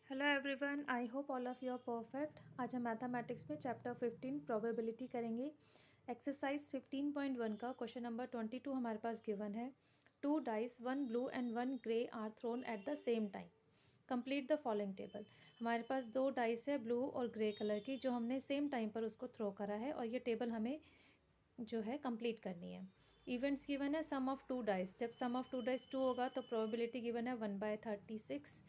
Hello everyone, I hope all of you are perfect. आज हम mathematics में chapter 15 probability करेंगे। एक्सरसाइज 15.1 का क्वेश्चन नंबर 22 हमारे पास गिवन है। 2 dice, 1 blue and 1 grey are thrown at the same time. Complete the following table. हमारे पास 2 डाइस है ब्लू और ग्रे कलर की, जो हमने सेम टाइम पर उसको थ्रो करा है, और ये टेबल हमें जो है कंप्लीट करनी है। इवेंट्स गिवन है सम ऑफ 2 डाइस। जब सम ऑफ 2 डाइस 2 होगा तो प्रोबेबिलिटी गिवन है 1/36।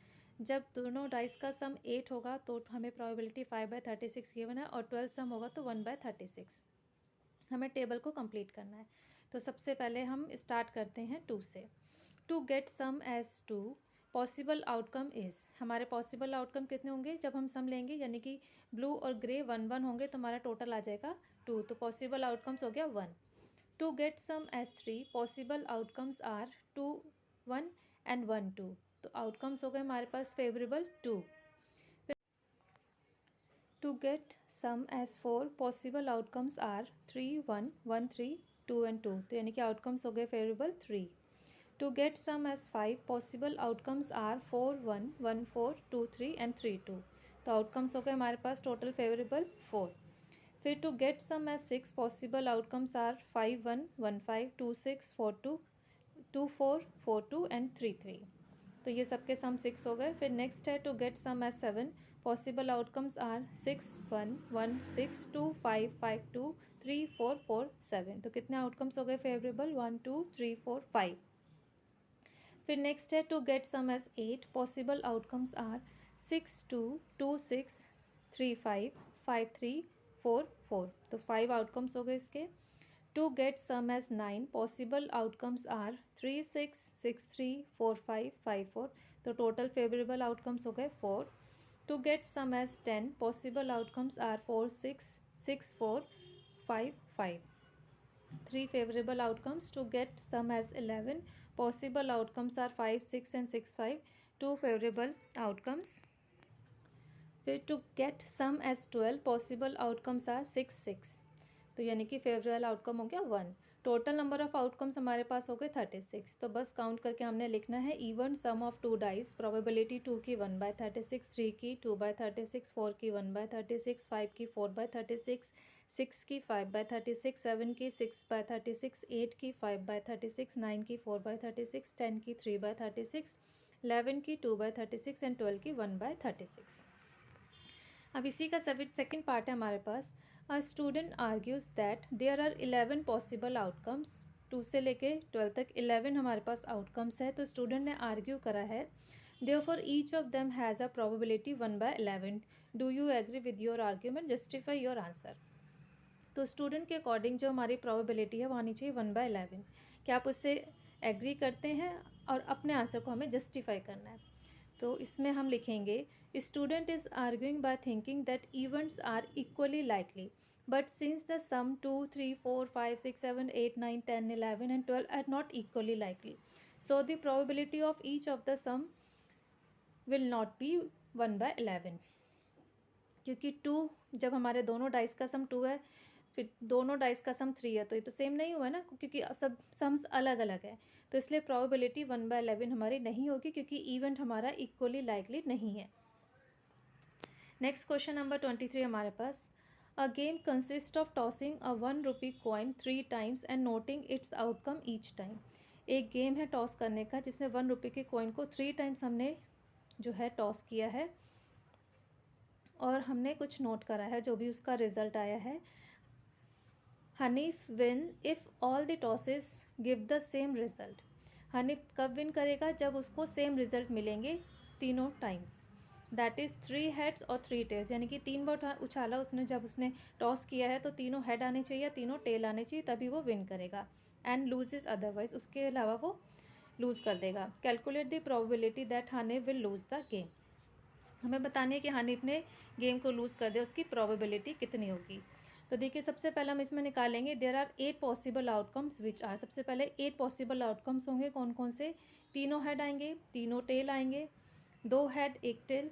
जब दोनों डाइस का सम 8 होगा तो हमें प्रोबेबिलिटी 5/36 गिवन है, और 12 सम होगा तो 1/36। हमें टेबल को कंप्लीट करना है। तो सबसे पहले हम स्टार्ट करते हैं 2 से। To get sum as 2, possible outcome is. हमारे पॉसिबल आउटकम कितने होंगे जब हम सम लेंगे, यानी कि ब्लू और ग्रे 1 1 होंगे तो हमारा टोटल आ जाएगा 2, तो पॉसिबल आउटकम्स हो गया 1। To get sum as 3, possible outcomes are 2 1 and 1 2, तो आउटकम्स हो गए हमारे पास favourable 2। To get sum as 4, possible outcomes are 3 1 1 3 2 and 2, तो यानी कि आउटकम्स हो गए favourable 3। To get sum as 5, possible outcomes are 4 1 1 4 2 3 and 3 2, तो आउटकम्स हो गए हमारे पास टोटल फेवरेबल 4। फिर to get sum as 6, possible outcomes are 5 1 1 5 2 6 4 2 2 4 4 2 and 3 3, तो ये सबके सम 6 हो गए। फिर नेक्स्ट है to get sum as 7, possible outcomes are 6 1 1 6 2 5 5 2 3 4 4 7, तो कितने आउटकम्स हो गए फेवरेबल 1 2 3 4 5। फिर नेक्स्ट है to get sum as 8, possible outcomes are 6 2 2 6 3 5 5 3 4 4, तो 5 आउटकम्स हो गए इसके। To get sum as 9, possible outcomes are 3 6 6 3 4 5 5 4, तो टोटल फेवरेबल आउटकम्स हो गए 4। To get sum as 10, possible outcomes are 4 6 6 4 5 5, 3 favorable outcomes. To get sum as 11, possible outcomes are 5 6 and 6 5, 2 favorable outcomes. फिर to get sum as 12, possible outcomes are 6 6, तो यानी कि favourable outcome हो गया 1। Total number of outcomes हमारे पास हो गए 36। तो बस काउंट करके हमने लिखना है even sum of 2 dice, probability 2 की 1/36, 3 की 2/36, 4 की 1/36, 5 की 4/36, 6 की 5/36, 7 की 6/36, 8 की 5/36, 9 की 4/36, 10 की 3/36, 11 की 2/36 एंड 12 की 1/36। अब इसी का सेकंड पार्ट है हमारे पास। A student argues that there are 11 possible outcomes. 2 से लेके 12 तक 11 हमारे पास आउटकम्स है, तो स्टूडेंट ने आर्ग्यू करा है therefore each of them has a probability 1/11। Do you agree with your argument, justify your answer. तो स्टूडेंट के अकॉर्डिंग जो हमारी प्रोबेबिलिटी है वो आनी चाहिए 1/11। क्या आप उससे एग्री करते हैं, और अपने आंसर को हमें जस्टिफाई करना है। तो इसमें हम लिखेंगे student is arguing by thinking that events are equally likely, but since the sum 2 3 4 5 6 7 8 9 10 11 and 12 are not equally likely, so the probability of each of the sum will not be 1/11। क्योंकि 2, जब हमारे दोनों डाइस का सम 2 है, फिर दोनों dice का सम 3 है, तो ये तो सेम नहीं हुआ ना, क्योंकि सब सम्स अलग अलग है, तो इसलिए प्रोबेबिलिटी 1/11 हमारी नहीं होगी, क्योंकि इवेंट हमारा इक्वली लाइकली नहीं है। नेक्स्ट क्वेश्चन नंबर 23 हमारे पास। A game consist of tossing a 1 rupee coin 3 times and noting its outcome each time. एक गेम है टॉस करने का, जिसमें 1 रुपये के कॉइन को 3 टाइम्स हमने जो है टॉस किया है, और हमने कुछ नोट करा है जो भी उसका रिजल्ट आया है। Hanif win if all the tosses give the same result. Hanif कब विन करेगा, जब उसको सेम रिजल्ट मिलेंगे तीनों टाइम्स। दैट इज़ 3 हेड्स और 3 टेल्स, यानी कि 3 बार उछाला उसने, जब उसने टॉस किया है तो तीनों हेड आने चाहिए, तीनों टेल आने चाहिए, तभी वो विन करेगा। एंड लूजेस अदरवाइज, उसके अलावा वो लूज़ कर देगा। Calculate the probability that Hanif will lose the game. हमें बताने है कि हनीफ ने गेम को लूज़ कर दिया, उसकी प्रोबेबिलिटी कितनी होगी। तो देखिए सबसे पहले हम इसमें निकालेंगे there are 8 possible outcomes which are. सबसे पहले 8 पॉसिबल आउटकम्स होंगे, कौन कौन से। तीनों हेड आएंगे, तीनों टेल आएंगे, 2 head 1 tail,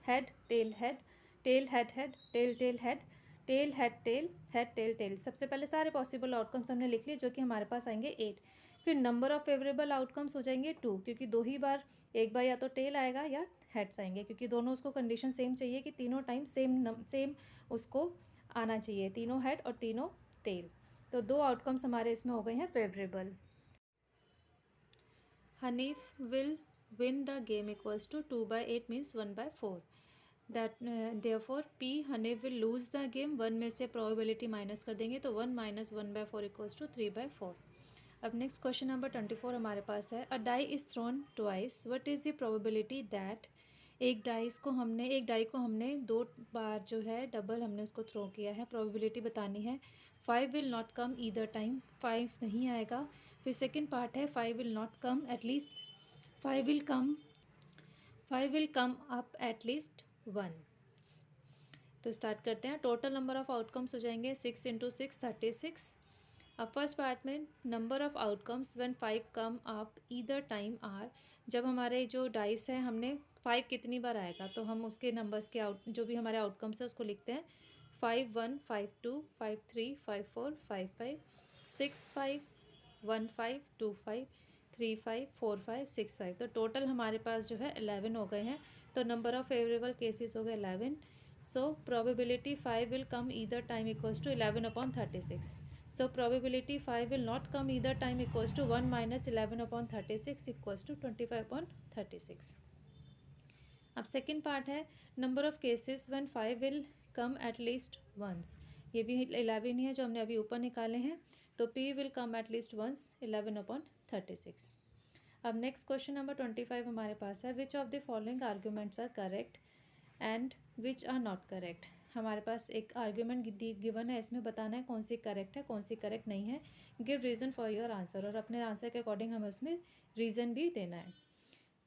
head tail head, tail head head, tail tail head, tail head tail, head tail tail. सबसे पहले सारे पॉसिबल आउटकम्स हमने लिख लिए, जो कि हमारे पास आएंगे 8। फिर नंबर ऑफ फेवरेबल आउटकम्स हो जाएंगे 2, क्योंकि 2 ही बार, एक बार या तो टेल आएगा या हेड्स आएंगे, क्योंकि दोनों उसको कंडीशन सेम चाहिए कि तीनों टाइम सेम उसको आना चाहिए, तीनों हेड और तीनों टेल। तो दो आउटकम्स हमारे इसमें हो गए हैं favourable. Hanif will win the game equals to 2/8 means 1/4। That therefore P Hanif will lose the game, 1 में से प्रोबेबिलिटी माइनस कर देंगे तो 1 - 1/4 इक्वल्स टू 3/4। अब नेक्स्ट क्वेश्चन नंबर 24 हमारे पास है, a die is thrown twice, what is the probability that. एक डाई को हमने 2 बार जो है डबल हमने उसको थ्रो किया है, प्रोबेबिलिटी बतानी है। 5 will not come either time, 5 नहीं आएगा। फिर सेकेंड पार्ट है 5 will not come at least, 5 will come up at least once. तो स्टार्ट करते हैं। टोटल नंबर ऑफ आउटकम्स हो जाएंगे 6 × 6 36। अब फर्स्ट पार्ट में number of outcomes when 5 come up either time are, जब हमारे जो डाइस है हमने 5 कितनी बार आएगा तो हम उसके नंबर्स के जो भी हमारे आउटकम्स है उसको लिखते हैं। 5 1 5 2 5 3 5 4 5 5 6 5 1 5 2 5 3 5 4 5 6 5। तो टोटल हमारे पास जो है 11 हो गए हैं। तो नंबर ऑफ फेवरेबल केसेस हो गए 11। So probability 5 will come either time equals to 11/36। So probability 5 will not come either time equals to 1 - 11/36 equals to 25/36। अब सेकेंड पार्ट है number of cases when 5 will come at least once. ये भी 11 ही है जो हमने अभी ऊपर निकाले हैं। तो P will come at least once 11/36। अब नेक्स्ट क्वेश्चन नंबर 25 हमारे पास है, which of the following arguments are correct and which are not correct. हमारे पास एक आर्ग्यूमेंट गिवन है, इसमें बताना है कौन सी करेक्ट है कौन सी करेक्ट नहीं है। Give reason for your answer, और अपने आंसर के अकॉर्डिंग हमें उसमें रीज़न भी देना है।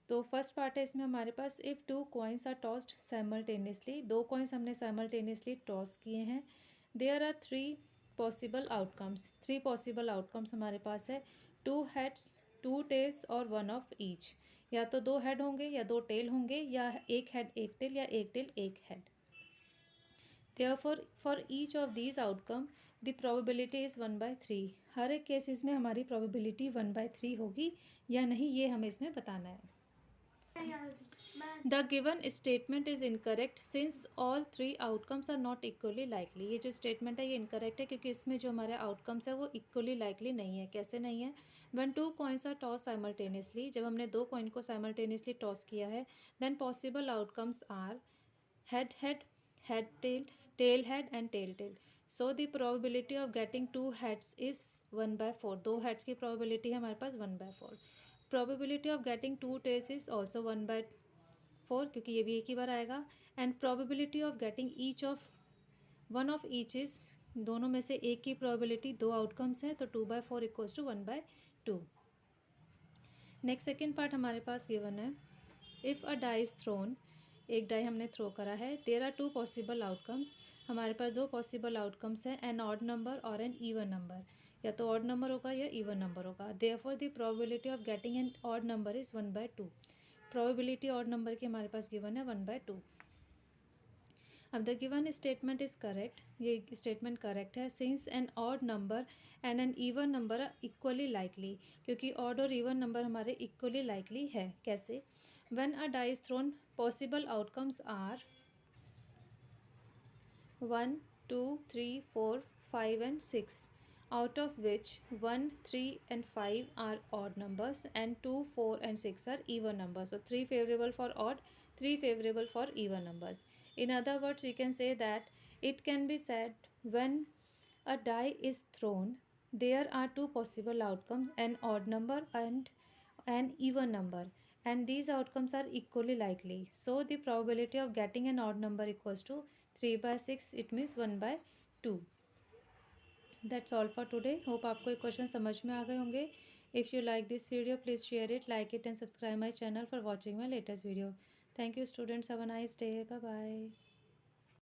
तो फर्स्ट पार्ट है इसमें हमारे पास, if 2 coins are tossed simultaneously, 2 coins हमने साइमल्टेनियसली टॉस किए हैं, there are 3 possible outcomes. 3 possible outcomes हमारे पास है, 2 हेड्स 2 टेल्स और 1 ऑफ ईच। या तो 2 हेड होंगे या 2 टेल होंगे, या 1 हेड 1 टेल, या 1 tail 1 head. Therefore for each of these outcome the probability is 1/3। हर एक केसेस में हमारी probability 1/3 होगी या नहीं, ये हमें इसमें बताना है। The given statement is incorrect since all 3 outcomes are not equally likely। ये जो statement है ये incorrect है क्योंकि इसमें जो हमारे outcomes है वो equally likely नहीं है। कैसे नहीं है? When 2 coins are tossed simultaneously, जब हमने 2 coin को simultaneously toss किया है, then possible outcomes are head head, head tail, tail head and tail tail। So the probability of getting 2 heads is 1/4। 2 heads की probability है हमारे पास 1/4। probability of getting 2 tails is also 1/4 क्योंकि ये भी एक ही बार आएगा। and probability of getting each of 1 of each is, दोनों में से एक की probability 2 outcomes हैं तो 2/4 equals to 1/2। Next second part हमारे पास गिवन है, if a die is thrown, एक डाई हमने थ्रो करा है, देयर आर 2 पॉसिबल आउटकम्स। हमारे पास 2 पॉसिबल आउटकम्स हैं, एन ऑड नंबर और एन इवन नंबर। या तो ऑड नंबर होगा या इवन नंबर होगा। Therefore the probability of getting an odd number is 1/2। Probability odd number की हमारे पास गिवन है 1/2। अब the given statement is correct, ये स्टेटमेंट करेक्ट है, since an odd number and an even number are equally likely, क्योंकि odd और even number हमारे इक्वली लाइकली है। कैसे? When a die is thrown possible outcomes are 1 2 3 4 5 and 6, out of which 1 3 and 5 are odd numbers and 2 4 and 6 are even numbers. So 3 favorable for odd, 3 favorable for even numbers. In other words, we can say that it can be said, when a die is thrown there are 2 possible outcomes, an odd number and an even number, and these outcomes are equally likely. So the probability of getting an odd number equals to 3/6, it means 1/2। That's all for today. Hope आपको ये question समझ में आ गए होंगे। If you like this video, please share it, like it and subscribe my channel for watching my latest video. Thank you students. Have a nice day. Bye bye.